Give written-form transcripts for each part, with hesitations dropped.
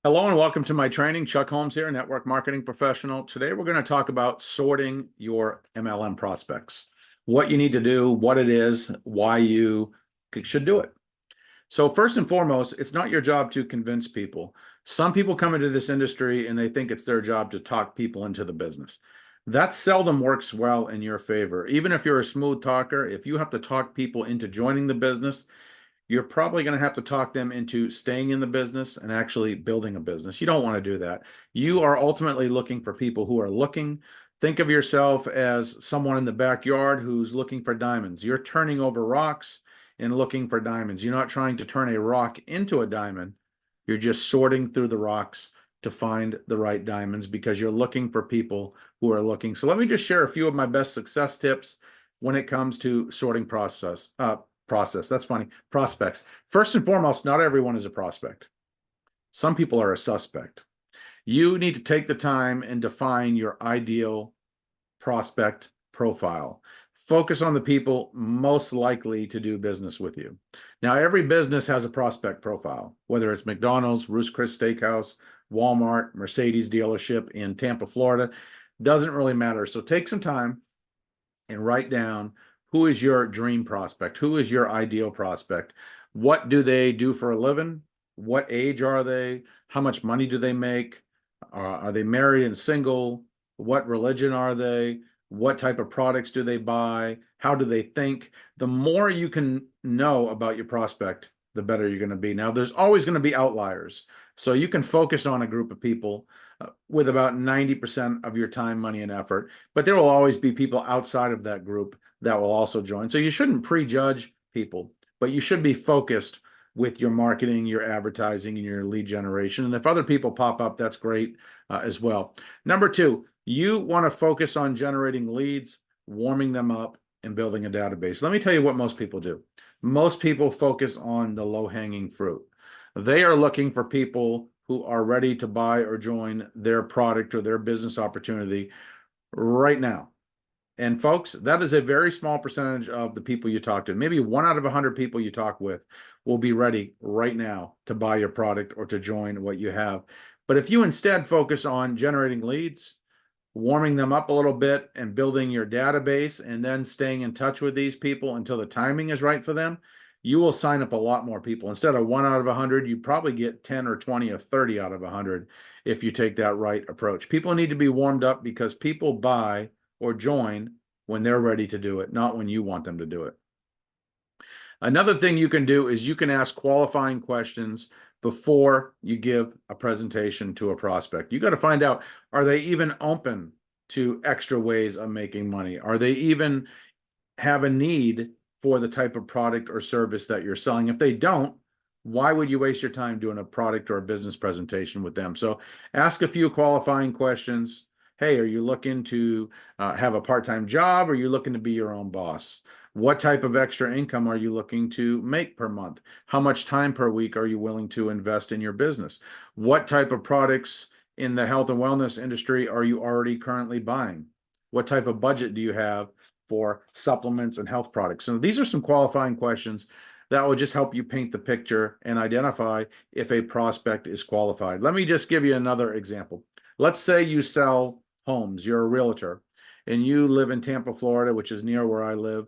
Hello and welcome to my training. Chuck Holmes here, network marketing professional. Today we're going to talk about sorting your MLM prospects, what you need to do, what it is, why you should do it. So first and foremost, it's not your job to convince people. Some people come into this industry and they think it's their job to talk people into the business. That seldom works well in your favor. Even if you're a smooth talker, if you have to talk people into joining the business, you're probably going to have to talk them into staying in the business and actually building a business. You don't want to do that. You are ultimately looking for people who are looking. Think of yourself as someone in the backyard who's looking for diamonds. You're turning over rocks and looking for diamonds. You're not trying to turn a rock into a diamond. You're just sorting through the rocks to find the right diamonds because you're looking for people who are looking. So let me just share a few of my best success tips when it comes to sorting process. That's funny. Prospects. First and foremost, not everyone is a prospect. Some people are a suspect. You need to take the time and define your ideal prospect profile. Focus on the people most likely to do business with you. Now, every business has a prospect profile, whether it's McDonald's, Roost Chris Steakhouse, Walmart, Mercedes dealership in Tampa, Florida, doesn't really matter. So take some time and write down who is your dream prospect, who is your ideal prospect, what do they do for a living, what age are they, how much money do they make, are they married and single, what religion are they, what type of products do they buy, how do they think. The more you can know about your prospect, the better you're going to be. Now, there's always going to be outliers, so you can focus on a group of people with about 90% of your time, money, and effort. But there will always be people outside of that group that will also join. So you shouldn't prejudge people, but you should be focused with your marketing, your advertising, and your lead generation. And if other people pop up, that's great as well. Number two, you want to focus on generating leads, warming them up, and building a database. Let me tell you what most people do. Most people focus on the low-hanging fruit. They are looking for people who are ready to buy or join their product or their business opportunity right now. And folks, that is a very small percentage of the people you talk to. Maybe 1 out of 100 people you talk with will be ready right now to buy your product or to join what you have. But if you instead focus on generating leads, warming them up a little bit and building your database and then staying in touch with these people until the timing is right for them, you will sign up a lot more people. Instead of 1 out of 100, you probably get 10 or 20 or 30 out of 100 if you take that right approach. People need to be warmed up because people buy or join when they're ready to do it, not when you want them to do it. Another thing you can do is you can ask qualifying questions before you give a presentation to a prospect. You got to find out, are they even open to extra ways of making money? Are they even have a need for the type of product or service that you're selling? If they don't, why would you waste your time doing a product or a business presentation with them? So ask a few qualifying questions. Hey, are you looking to have a part-time job? Or are you looking to be your own boss? What type of extra income are you looking to make per month? How much time per week are you willing to invest in your business? What type of products in the health and wellness industry are you already currently buying? What type of budget do you have for supplements and health products? So these are some qualifying questions that will just help you paint the picture and identify if a prospect is qualified. Let me just give you another example. Let's say you sell homes, you're a realtor, and you live in Tampa, Florida, which is near where I live.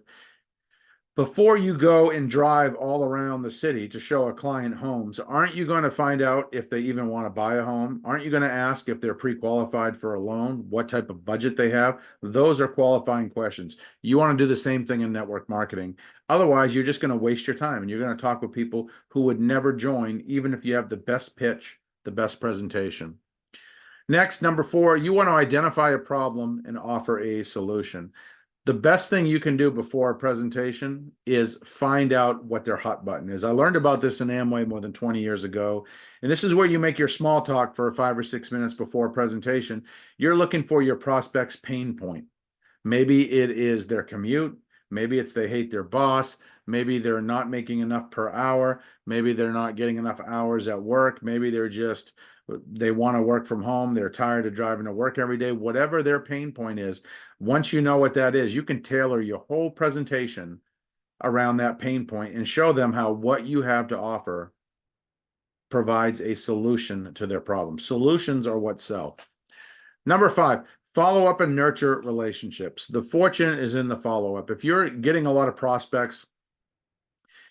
Before you go and drive all around the city to show a client homes, aren't you going to find out if they even want to buy a home? Aren't you going to ask if they're pre-qualified for a loan, what type of budget they have? Those are qualifying questions. You want to do the same thing in network marketing. Otherwise, you're just going to waste your time and you're going to talk with people who would never join, even if you have the best pitch, the best presentation. Next, number 4, you want to identify a problem and offer a solution. The best thing you can do before a presentation is find out what their hot button is. I learned about this in Amway more than 20 years ago. And this is where you make your small talk for 5 or 6 minutes before a presentation. You're looking for your prospect's pain point. Maybe it is their commute. Maybe it's they hate their boss. Maybe they're not making enough per hour. Maybe they're not getting enough hours at work. Maybe they want to work from home. They're tired of driving to work every day. Whatever their pain point is, once you know what that is, you can tailor your whole presentation around that pain point and show them how what you have to offer provides a solution to their problem. Solutions are what sell. Number 5, follow up and nurture relationships. The fortune is in the follow up. If you're getting a lot of prospects,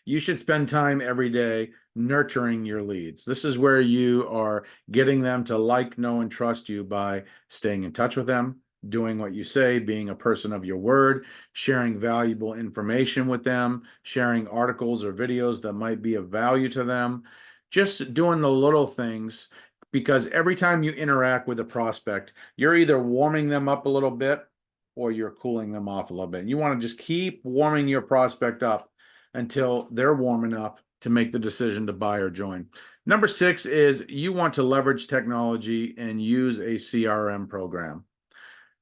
you should spend time every day nurturing your leads. This is where you are getting them to like, know, and trust you by staying in touch with them, doing what you say, being a person of your word, sharing valuable information with them, sharing articles or videos that might be of value to them, just doing the little things. Because every time you interact with a prospect, you're either warming them up a little bit or you're cooling them off a little bit. You want to just keep warming your prospect up until they're warm enough to make the decision to buy or join. Number 6 is you want to leverage technology and use a CRM program.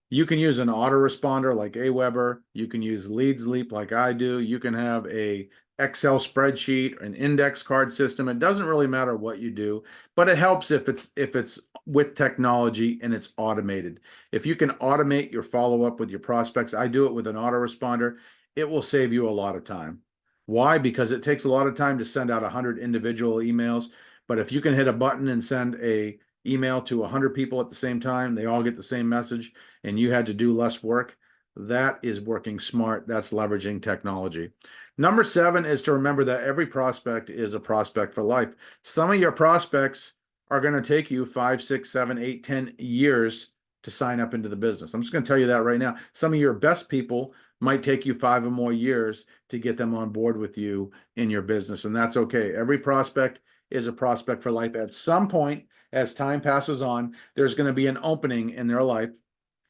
You can use an autoresponder like Aweber. You can use Leads Leap like I do. You can have a Excel spreadsheet, an index card system. It doesn't really matter what you do, but it helps if it's with technology and it's automated. If you can automate your follow-up with your prospects, I do it with an autoresponder, it will save you a lot of time. Why? Because it takes a lot of time to send out 100 individual emails, but if you can hit a button and send a email to 100 people at the same time, they all get the same message, and you had to do less work, that is working smart. That's leveraging technology. Number 7 is to remember that every prospect is a prospect for life. Some of your prospects are going to take you 5, 6, 7, 8, 10 years to sign up into the business. I'm just going to tell you that right now. Some of your best people might take you 5 or more years to get them on board with you in your business, and that's okay. Every prospect is a prospect for life. At some point, as time passes on, there's going to be an opening in their life.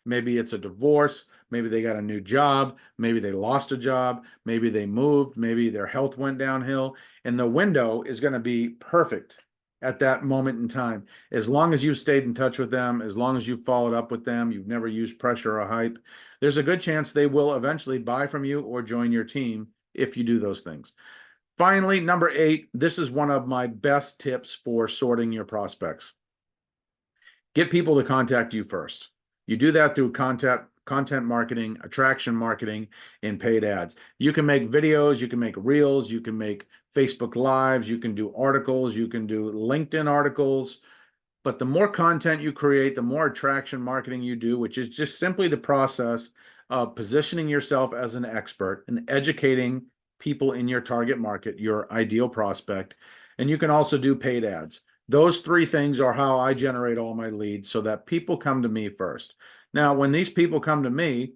Maybe it's a divorce, maybe they got a new job, maybe they lost a job, maybe they moved, maybe their health went downhill, and the window is going to be perfect at that moment in time. As long as you've stayed in touch with them, as long as you've followed up with them, you've never used pressure or hype, there's a good chance they will eventually buy from you or join your team if you do those things. Finally, number 8, this is one of my best tips for sorting your prospects. Get people to contact you first. You do that through content marketing, attraction marketing, and paid ads. You can make videos, you can make reels, you can make Facebook Lives, you can do articles, you can do LinkedIn articles. But the more content you create, the more attraction marketing you do, which is just simply the process of positioning yourself as an expert and educating people in your target market, your ideal prospect. And you can also do paid ads. Those 3 things are how I generate all my leads so that people come to me first. Now, when these people come to me,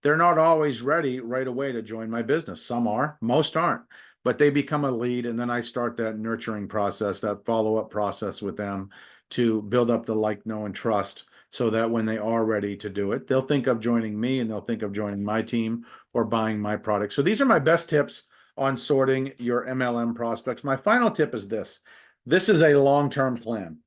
they're not always ready right away to join my business. Some are, most aren't, but they become a lead, and then I start that nurturing process, that follow-up process with them to build up the like, know, and trust so that when they are ready to do it, they'll think of joining me and they'll think of joining my team or buying my product. So these are my best tips on sorting your MLM prospects. My final tip is this. This is a long-term plan.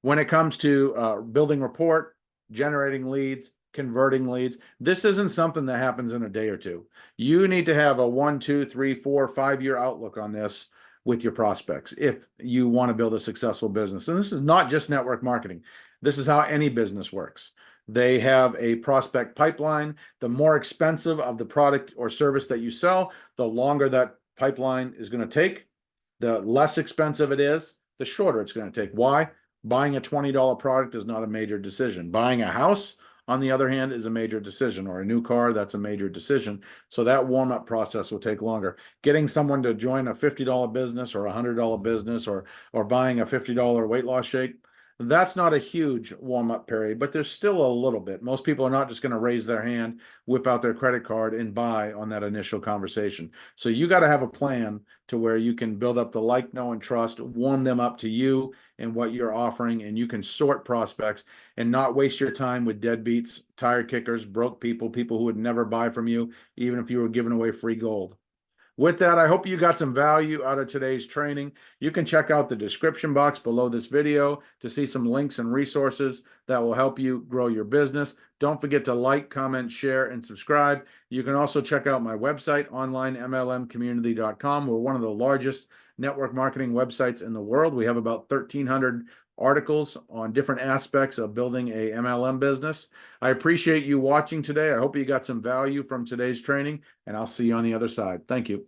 When it comes to building rapport, generating leads, converting leads, this isn't something that happens in a day or two. You need to have a 1, 2, 3, 4, 5-year outlook on this with your prospects if you want to build a successful business. And this is not just network marketing. This is how any business works. They have a prospect pipeline. The more expensive of the product or service that you sell, the longer that pipeline is going to take. The less expensive it is, the shorter it's going to take. Why? Buying a $20 product is not a major decision. Buying a house, on the other hand, is a major decision, or a new car, that's a major decision. So that warm-up process will take longer. Getting someone to join a $50 business or a $100 business or buying a $50 weight loss shake, that's not a huge warm-up period, but there's still a little bit. Most people are not just going to raise their hand, whip out their credit card, and buy on that initial conversation. So you got to have a plan to where you can build up the like, know, and trust, warm them up to you and what you're offering, and you can sort prospects and not waste your time with deadbeats, tire kickers, broke people, people who would never buy from you, even if you were giving away free gold. With that, I hope you got some value out of today's training. You can check out the description box below this video to see some links and resources that will help you grow your business. Don't forget to like, comment, share, and subscribe. You can also check out my website, onlinemlmcommunity.com. We're one of the largest network marketing websites in the world. We have about 1,300 articles on different aspects of building a MLM business. I appreciate you watching today. I hope you got some value from today's training, and I'll see you on the other side. Thank you.